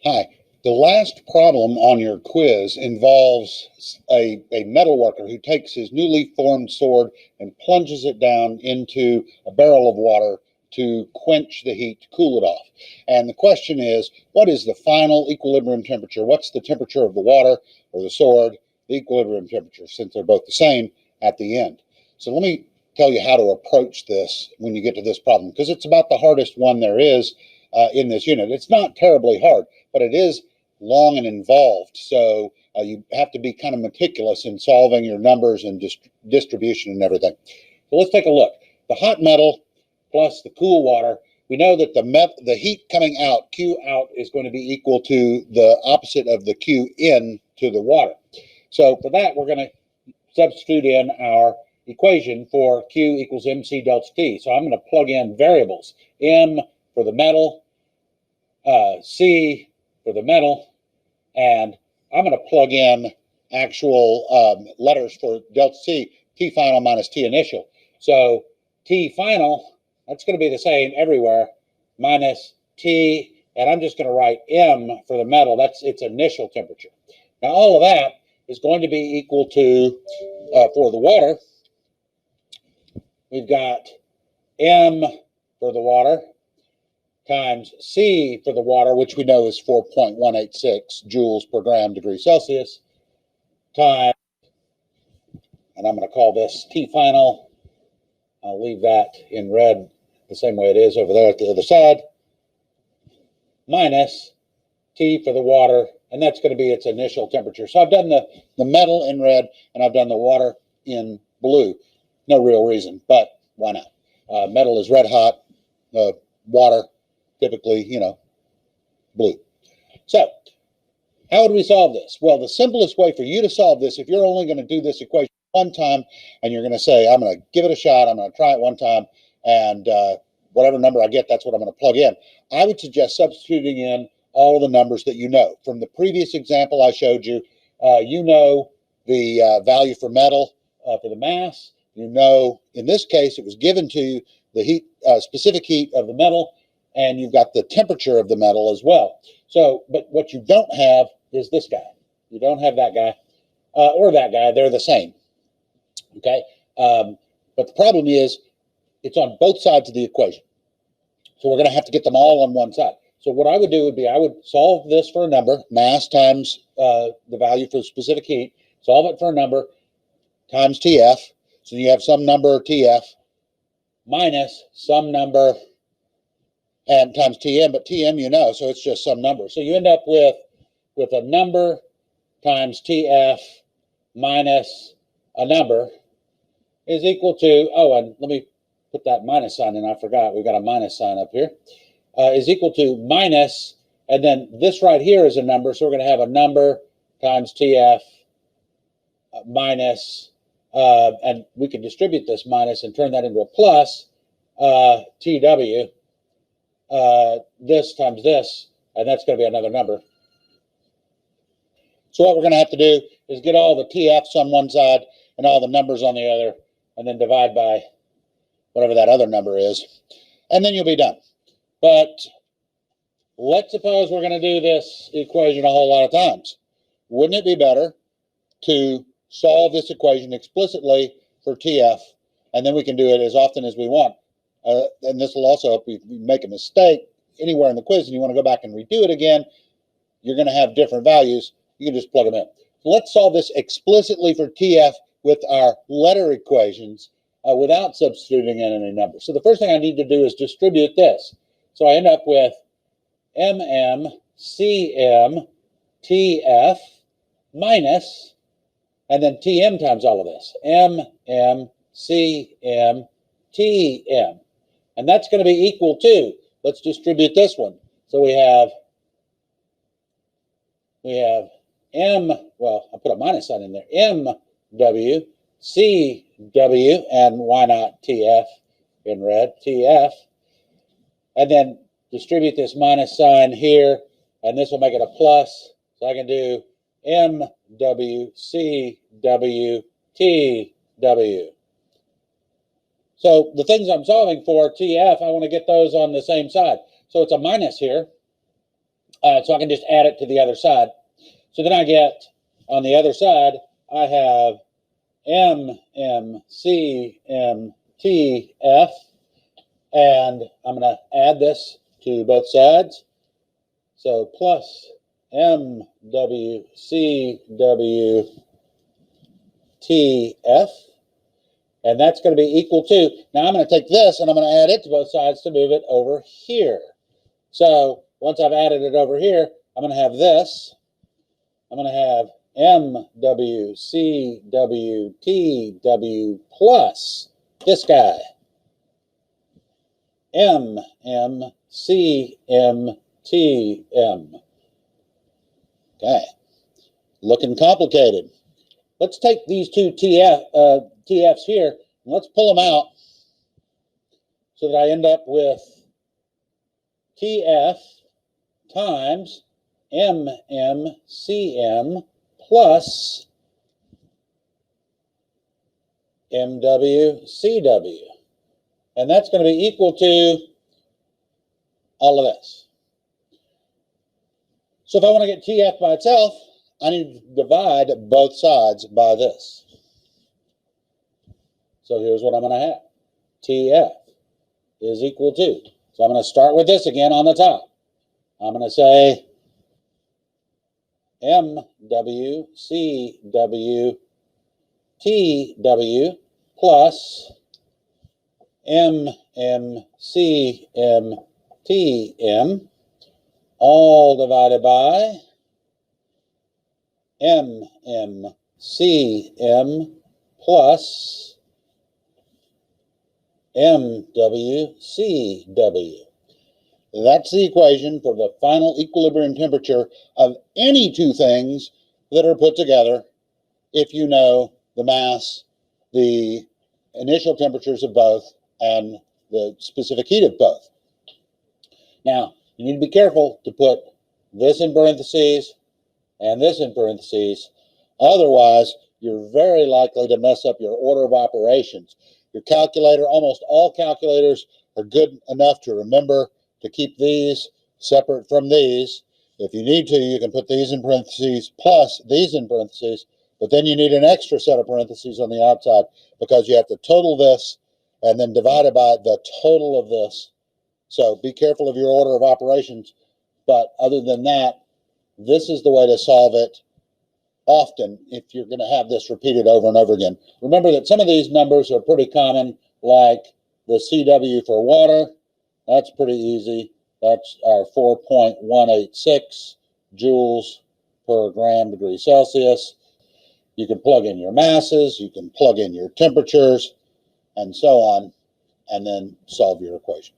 Hi. The last problem on your quiz involves a metal worker who takes his newly formed sword and plunges it down into a barrel of water to quench the heat, to cool it off. And the question is, what is the final equilibrium temperature? What's the temperature of the water or the sword, the equilibrium temperature, since they're both the same at the end? So let me tell you how to approach this when you get to this problem, because it's about the hardest one there is in this unit. It's not terribly hard, but it is long and involved. So you have to be kind of meticulous in solving your numbers and distribution and everything. So let's take a look. The hot metal plus the cool water, we know that the heat coming out, Q out, is going to be equal to the opposite of the Q in to the water. So for that, we're going to substitute in our equation for Q equals MC delta T. So I'm going to plug in variables. M for the metal, C for the metal, and I'm going to plug in actual letters for delta T, T final minus T initial. So T final, that's going to be the same everywhere, minus T, and I'm just going to write M for the metal. That's its initial temperature. Now all of that is going to be equal to, for the water, we've got M for the water times C for the water, which we know is 4.186 joules per gram degree Celsius, times, and I'm going to call this T final. I'll leave that in red the same way it is over there at the other side, minus T for the water, and that's going to be its initial temperature. So I've done the metal in red, and I've done the water in blue. No real reason, but why not? Metal is red hot, water typically, blue. So how would we solve this? Well, the simplest way for you to solve this, if you're only going to do this equation one time and you're going to say, I'm going to give it a shot, I'm going to try it one time, and whatever number I get, that's what I'm going to plug in. I would suggest substituting in all of the numbers that you know. From the previous example I showed you, you know the value for metal for the mass. You know, in this case, it was given to you the heat, specific heat of the metal, and you've got the temperature of the metal as well. So, but what you don't have is this guy. You don't have that guy or that guy. They're the same. Okay. But the problem is it's on both sides of the equation. So we're going to have to get them all on one side. So what I would do would be I would solve this for a number, mass times the value for specific heat, solve it for a number times TF. So you have some number TF minus some number and times Tm, but Tm you know, so it's just some number. So you end up with a number times TF minus a number is equal to, oh, and let me put that minus sign in, I forgot, we've got a minus sign up here, is equal to minus, and then this right here is a number, so we're going to have a number times TF minus, and we can distribute this minus and turn that into a plus, TW, this times this, and that's going to be another number. So what we're going to have to do is get all the TFs on one side and all the numbers on the other, and then divide by whatever that other number is, and then you'll be done. But let's suppose we're going to do this equation a whole lot of times. Wouldn't it be better to solve this equation explicitly for TF, and then we can do it as often as we want? And this will also help you make a mistake anywhere in the quiz and you want to go back and redo it again, you're going to have different values. You can just plug them in. So let's solve this explicitly for TF with our letter equations without substituting in any numbers. So the first thing I need to do is distribute this. So I end up with MM CM TF minus, and then TM times all of this, MM CM TM. And that's going to be equal to, let's distribute this one. So we have M, well, I'll put a minus sign in there, MW, CW, and why not TF in red, TF. And then distribute this minus sign here, and this will make it a plus. So I can do MW, CW, TW. So the things I'm solving for, TF, I want to get those on the same side. So it's a minus here. So I can just add it to the other side. So then I get, on the other side, I have MMCMTF, and I'm going to add this to both sides. So plus MWCWTF, and that's going to be equal to, now I'm going to take this and I'm going to add it to both sides to move it over here. So once I've added it over here, I'm going to have this. I'm going to have MWCWTW plus this guy, MMCMTM. Okay, looking complicated. Let's take these two TFs here and let's pull them out so that I end up with TF times MMCM plus MWCW. And that's going to be equal to all of this. So if I want to get TF by itself, I need to divide both sides by this. So here's what I'm going to have. TF is equal to. So I'm going to start with this again on the top. I'm going to say MWCWTW plus MMCMTM, all divided by MMCM plus MWCW. That's the equation for the final equilibrium temperature of any two things that are put together if you know the mass, the initial temperatures of both, and the specific heat of both. Now, you need to be careful to put this in parentheses and this in parentheses. Otherwise, you're very likely to mess up your order of operations. Your calculator, almost all calculators are good enough to remember to keep these separate from these. If you need to, you can put these in parentheses plus these in parentheses, but then you need an extra set of parentheses on the outside because you have to total this and then divide it by the total of this. So be careful of your order of operations. But other than that, this is the way to solve it often if you're going to have this repeated over and over again. Remember that some of these numbers are pretty common, like the CW for water. That's pretty easy. That's our 4.186 joules per gram degree Celsius. You can plug in your masses, you can plug in your temperatures, and so on, and then solve your equation.